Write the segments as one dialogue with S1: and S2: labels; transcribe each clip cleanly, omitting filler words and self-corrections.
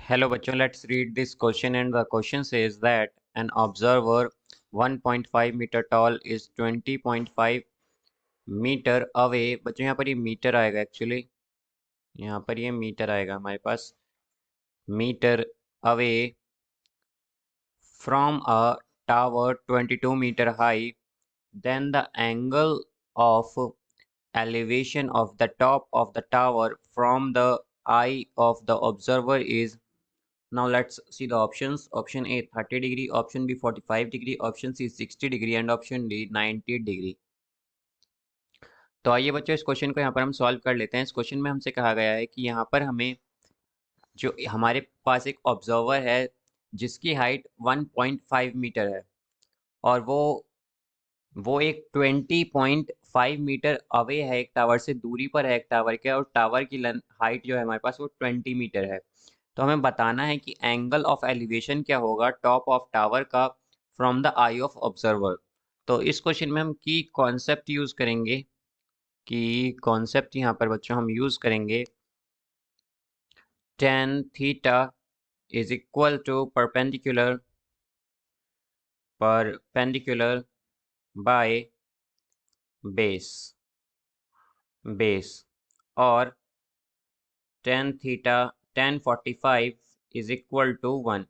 S1: Hello बच्चों, let's read this question and the question says that an observer 1.5 meter tall is 20.5 meter away। बच्चों यहाँ पर ये metre आएगा एक्चुअली, यहाँ पर ये मीटर आएगा हमारे पास, metre away from a tower 22 meter high, then the angle of elevation of the top of the tower from the eye of the observer is. Now let's see the options. Option A 30 degree, option B 45 degree, option C 60 degree and option D 90 degree। तो आइए बच्चों इस question को यहाँ पर हम solve कर लेते हैं। इस क्वेश्चन में हमसे कहा गया है कि यहाँ पर हमें जो हमारे पास एक ऑब्जर्वर है जिसकी हाइट 1.5 मीटर है और वो एक 20.5 मीटर अवे है, एक टावर से दूरी पर है एक टावर के, और टावर की हाइट जो है हमारे पास वो 20 मीटर है। तो हमें बताना है कि एंगल ऑफ एलिवेशन क्या होगा टॉप ऑफ टावर का from the I of observer. तो इस क्वेश्चन में हम की कॉन्सेप्ट यूज़ करेंगे, कि कॉन्सेप्ट यहाँ पर बच्चों हम यूज़ करेंगे tan theta is equal to perpendicular by base और tan 45 इज इक्वल टू 1।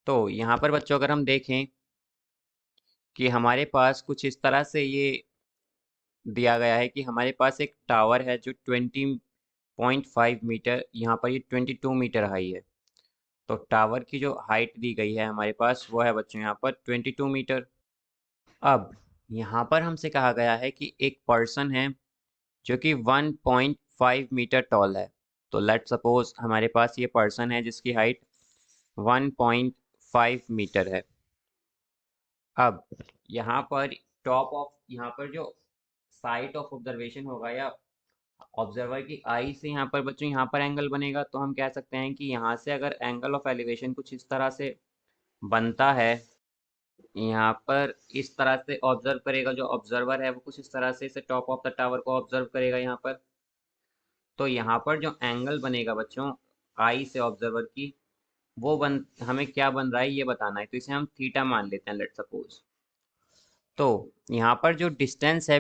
S1: तो यहाँ पर बच्चों अगर हम देखें कि हमारे पास कुछ इस तरह से ये दिया गया है कि हमारे पास एक टावर है जो 20.5 मीटर, यहाँ पर ये 22 मीटर हाई है। तो टावर की जो हाइट दी गई है हमारे पास वो है बच्चों यहाँ पर 22 मीटर। अब यहाँ पर हमसे कहा गया है कि एक पर्सन है जो कि 1.5 मीटर टॉल है। तो लेट सपोज हमारे पास ये पर्सन है जिसकी हाइट 1.5 मीटर है। अब यहाँ पर टॉप ऑफ, यहाँ पर जो साइट ऑफ ऑब्जर्वेशन होगा या ऑब्जर्वर की आई से यहाँ पर बच्चों यहाँ पर एंगल बनेगा, तो हम कह सकते हैं कि यहाँ से अगर एंगल ऑफ एलिवेशन कुछ इस तरह से बनता है, यहाँ पर इस तरह से ऑब्जर्व करेगा, जो ऑब्जर्वर है वो कुछ इस तरह से इसे टॉप ऑफ द टावर को ऑब्जर्व करेगा यहाँ पर। तो यहाँ पर जो एंगल बनेगा बच्चों आई से ऑब्जर्वर की, वो हमें क्या बन रहा है ये बताना है, तो इसे हम थीटा मान लेते हैं लेट सपोज। तो यहाँ पर जो डिस्टेंस है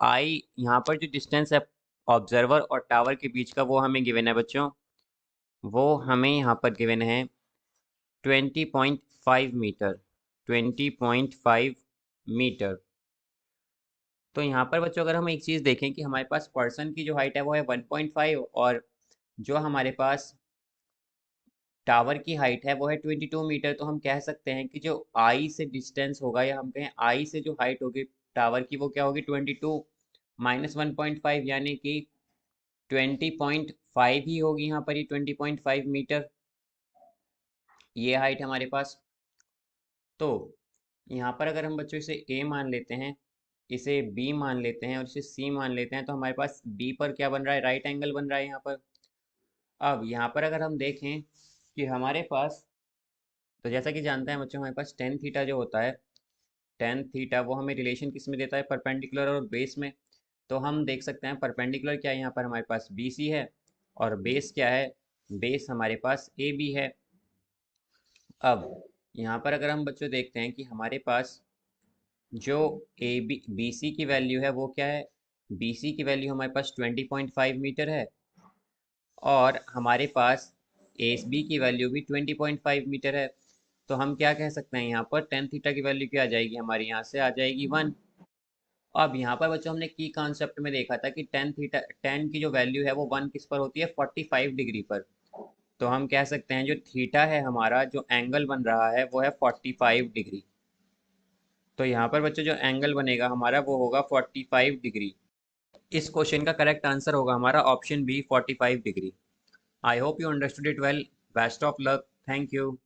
S1: यहाँ पर जो डिस्टेंस है ऑब्जर्वर और टावर के बीच का वो हमें गिवन है बच्चों, वो हमें यहाँ पर गिवन है 20.5 मीटर, 20.5 मीटर। तो यहाँ पर बच्चों अगर हम एक चीज़ देखें कि हमारे पास पर्सन की जो हाइट है वो है 1.5 और जो हमारे पास टावर की हाइट है वो है 22 मीटर, तो हम कह सकते हैं कि जो आई से डिस्टेंस होगा या हम कहें आई से जो हाइट होगी टावर की वो क्या होगी 22 माइनस 1.5, यानी कि 20.5 ही होगी यहाँ पर, ये 20.5 मीटर ये हाइट हमारे पास। तो यहाँ पर अगर हम बच्चों इसे ए मान लेते हैं, इसे बी मान लेते हैं और इसे सी मान लेते हैं, तो हमारे पास बी पर क्या बन रहा है, राइट एंगल बन रहा है यहाँ पर। अब यहाँ पर अगर हम देखें कि हमारे पास, तो जैसा कि जानते हैं बच्चों हमारे पास टेन थीटा जो होता है, टेन थीटा वो हमें रिलेशन किस में देता है, परपेंडिकुलर और बेस में। तो हम देख सकते हैं परपेंडिकुलर क्या है, यहाँ पर हमारे पास बी सी है, और बेस क्या है, बेस हमारे पास ए बी है। अब यहाँ पर अगर हम बच्चों देखते हैं कि हमारे पास जो बी सी की वैल्यू है वो क्या है, बी सी की वैल्यू हमारे पास 20.5 मीटर है और हमारे पास एस बी की वैल्यू भी 20.5 मीटर है। तो हम क्या कह सकते हैं, यहाँ पर टेन थीटा की वैल्यू क्या आ जाएगी, हमारी यहाँ से आ जाएगी 1। अब यहाँ पर बच्चों हमने की कॉन्सेप्ट में देखा था कि टेन की जो वैल्यू है वो 1 किस पर होती है, 45 डिग्री पर। तो हम कह सकते हैं जो थीटा है हमारा, जो एंगल बन रहा है वो है 45 डिग्री। तो यहाँ पर बच्चों जो एंगल बनेगा हमारा वो होगा 45 डिग्री। इस क्वेश्चन का करेक्ट आंसर होगा हमारा option B 45 degree. I hope you understood it well. Best of luck. Thank you.